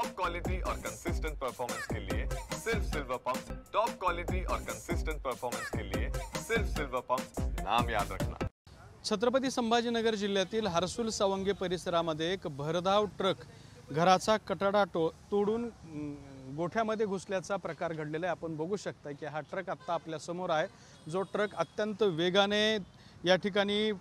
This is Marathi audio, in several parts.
टॉप क्वालिटी और कंसिस्टेंट परफॉर्मेंस के लिए सिर्फ सिल्वर पंप। टॉप क्वालिटी और कंसिस्टेंट परफॉर्मेंस के लिए सिर्फ सिल्वर पंप, नाम याद रखना। छत्रपती संभाजीनगर जिल्ह्यातील हर्सुल सावंगी परिसरामध्ये एक भरधाव ट्रक घराचा कठडा तोडून गोठ्यामध्ये घुसल्याचा प्रकार घडलेला आहे। आपण बघू शकता की हा ट्रक आता आपल्या समोर आहे, जो ट्रक अत्यंत वेगाने या ठिकाणी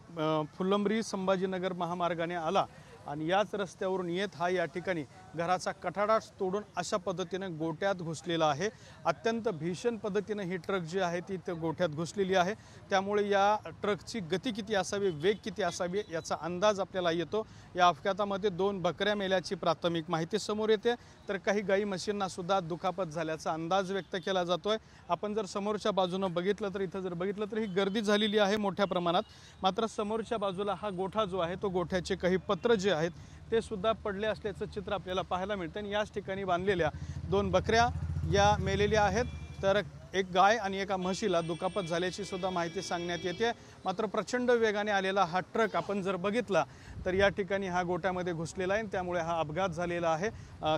फुलंब्री संभाजीनगर महामार्गाने आला आणि याच रस्त्यावरून येत हा या ठिकाणी घराचा कठाडा तोडून अशा पद्धतीने गोठ्यात घुसलेला आहे। अत्यंत भीषण पद्धतीने ही ट्रक जी आहे ती गोठ्यात घुसलेली आहे। त्यामुळे या ट्रकची गती किती असावी, वेग किती असावी याचा अंदाज आपल्याला येतो। या अपघातामध्ये 2 बकऱ्या मेल्याची प्राथमिक माहिती समोर येते, तर काही गाई म्हशींना सुद्धा दुखापत झाल्याचा अंदाज व्यक्त केला जातोय। आपण जर समोरच्या बाजूने बघितलं तर इथं जर बघितलं तर ही गर्दी झालेली आहे मोठ्या प्रमाणात। मात्र समोरच्या बाजूला हा गोठा जो आहे तो गोठ्याचे काही पत्र जे आहेत ते सुद्धा पडले असल्याचं चित्र आपल्याला पाहायला मिळतं। आणि याच ठिकाणी बांधलेल्या 2 बकऱ्या या मेलेल्या आहेत, तर एक गाय आणि एका म्हशीला दुखापत झाल्याची सुद्धा माहिती सांगण्यात येते। मात्र प्रचंड वेगाने आलेला हा ट्रक आपण जर बघितला तर या ठिकाणी हा गोठ्यामध्ये घुसलेला आहे, त्यामुळे हा अपघात झालेला आहे।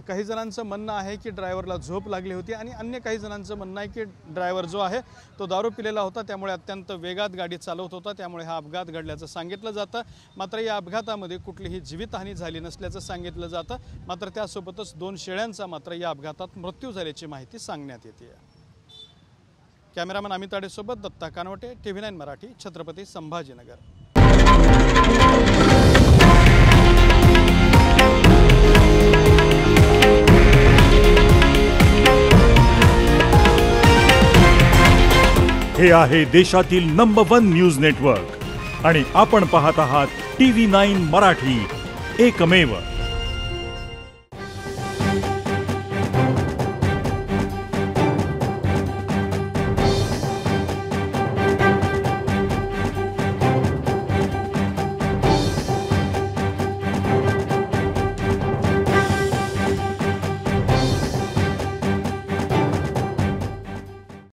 काही जणांचं म्हणणं आहे की ड्रायव्हरला झोप लागली होती आणि अन्य काही जणांचं म्हणणं आहे की ड्रायव्हर जो आहे तो दारू पिलेला होता, त्यामुळे अत्यंत वेगात गाडी चालवत होता, त्यामुळे हा अपघात घडल्याचं सांगितलं जातं। मात्र या अपघातामध्ये कुठलीही जीवितहानी झाली नसल्याचं सांगितलं जातं। मात्र त्यासोबतच 2 शेळ्यांचा मात्र या अपघातात मृत्यू झाल्याची माहिती सांगण्यात येते। कॅमेरामन अमित ताडेसोबत दत्ता कानवटे, TV9 मराठी, छत्रपती संभाजीनगर। हे आहे देशातील नंबर 1 न्यूज नेटवर्क आणि आपण पाहत आहात TV9 मराठी, एकमेव।